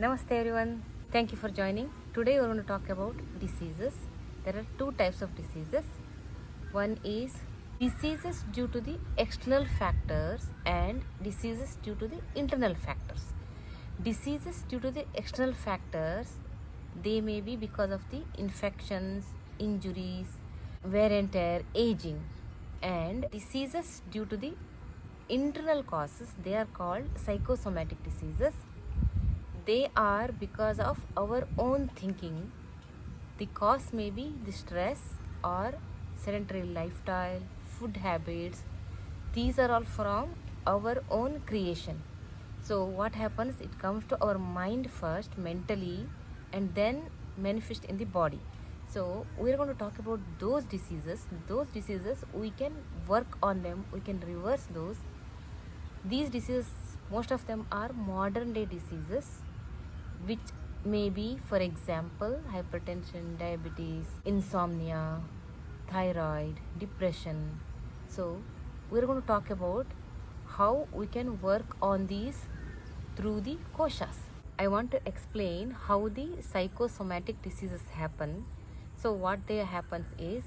Namaste everyone. Thank you for joining. Today we're going to talk about diseases. There are two types of diseases. One is diseases due to the external factors and diseases due to the internal factors. Diseases due to the external factors, they may be because of the infections, injuries, wear and tear, aging. And diseases due to the internal causes, they are called psychosomatic diseases. They are because of our own thinking. The cause may be the stress or sedentary lifestyle, food habits. These are all from our own creation. So what happens, it comes to our mind first mentally and then manifest in the body. So we're going to talk about those diseases. Those diseases, we can work on them, we can reverse those. These diseases, most of them are modern day diseases, which may be, for example, hypertension, diabetes, insomnia, thyroid, depression. So we're going to talk about how we can work on these through the koshas. I want to explain how the psychosomatic diseases happen. So what they happens is,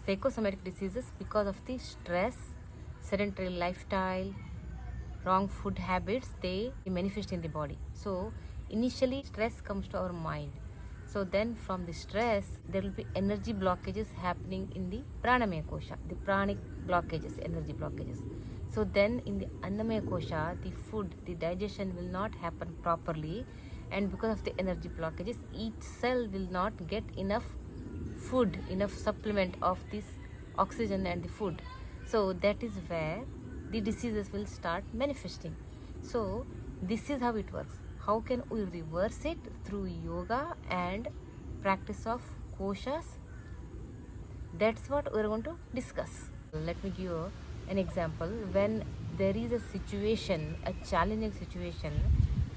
psychosomatic diseases because of the stress, sedentary lifestyle, wrong food habits, they manifest in the body. So initially stress comes to our mind. So then from the stress there will be energy blockages happening in the pranamaya kosha, the pranic blockages, energy blockages. So then in the annamaya kosha, the food, the digestion will not happen properly, and because of the energy blockages, each cell will not get enough food, enough supplement of this oxygen and the food. So that is where the diseases will start manifesting. So this is how it works. How can we reverse it? Through yoga and practice of koshas. That's what we're going to discuss. Let me give you an example. When there is a situation, a challenging situation,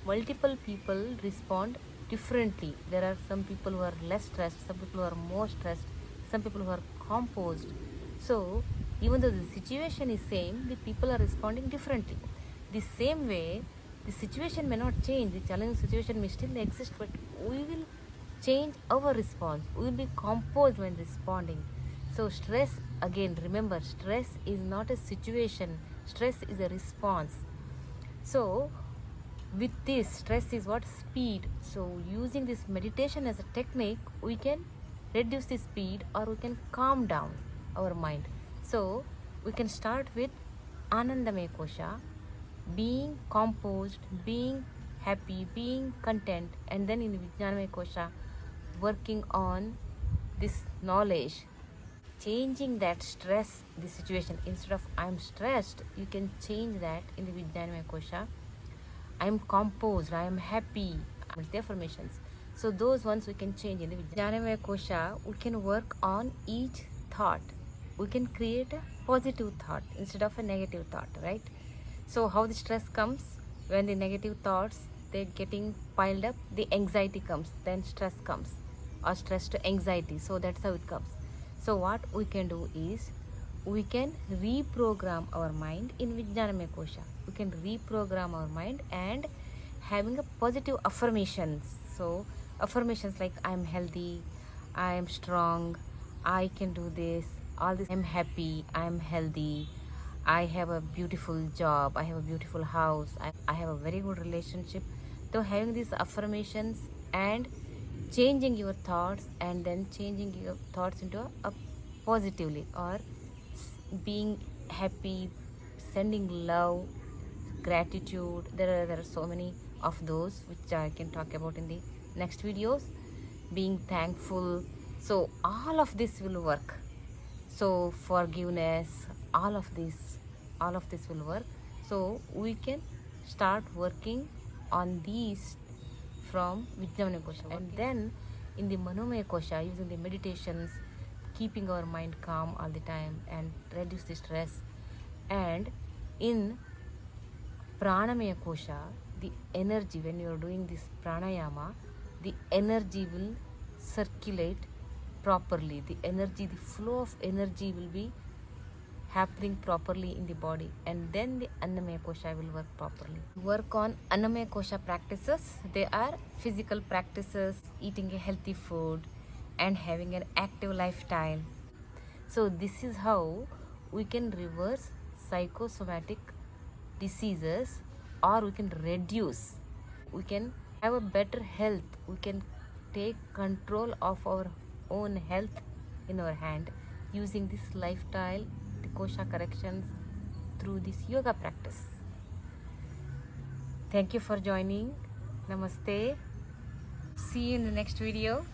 multiple people respond differently. There are some people who are less stressed, some people who are more stressed, some people who are composed. So even though the situation is same, the people are responding differently. The same way, the situation may not change, the challenging situation may still exist, but we will change our response. We will be composed when responding. So stress, again remember, stress is not a situation, stress is a response. So with this, stress is what? Speed. So using this meditation as a technique, we can reduce the speed or we can calm down our mind. So we can start with Anandamaya Kosha, being composed, being happy, being content, and then in Vijnanamaya Kosha, working on this knowledge, changing that stress, the situation. Instead of I'm stressed, you can change that in the Vijnanamaya Kosha. I'm composed, I am happy. The affirmations. So those ones we can change in the Vijnanamaya Kosha. We can work on each thought. We can create a positive thought instead of a negative thought, right? So how the stress comes? When the negative thoughts, they're getting piled up, the anxiety comes, then stress comes, or stress to anxiety. So that's how it comes. So what we can do is, we can reprogram our mind in Vijnanamaya Kosha. We can reprogram our mind and having a positive affirmations. So affirmations like I'm healthy, I am strong, I can do this, all this, I'm happy, I'm healthy, I have a beautiful job, I have a beautiful house, I have a very good relationship. So having these affirmations and changing your thoughts, and then changing your thoughts into a positively, or being happy, sending love, gratitude. There are so many of those which I can talk about in the next videos. Being thankful. So all of this will work. So forgiveness, all of this will work. So we can start working on these from Vijnanamaya Kosha. And then in the Manomaya Kosha, using the meditations, keeping our mind calm all the time and reduce the stress. And in Pranamaya Kosha, the energy, when you are doing this pranayama, the energy will circulate properly. The energy, the flow of energy will be happening properly in the body, and then the Annamaya Kosha will work properly. Work on Annamaya Kosha practices. They are physical practices, eating a healthy food and having an active lifestyle. So this is how we can reverse psychosomatic diseases, or we can reduce. We can have a better health. We can take control of our own health in our hand using this lifestyle, the kosha corrections through this yoga practice. Thank you for joining. Namaste. See you in the next video.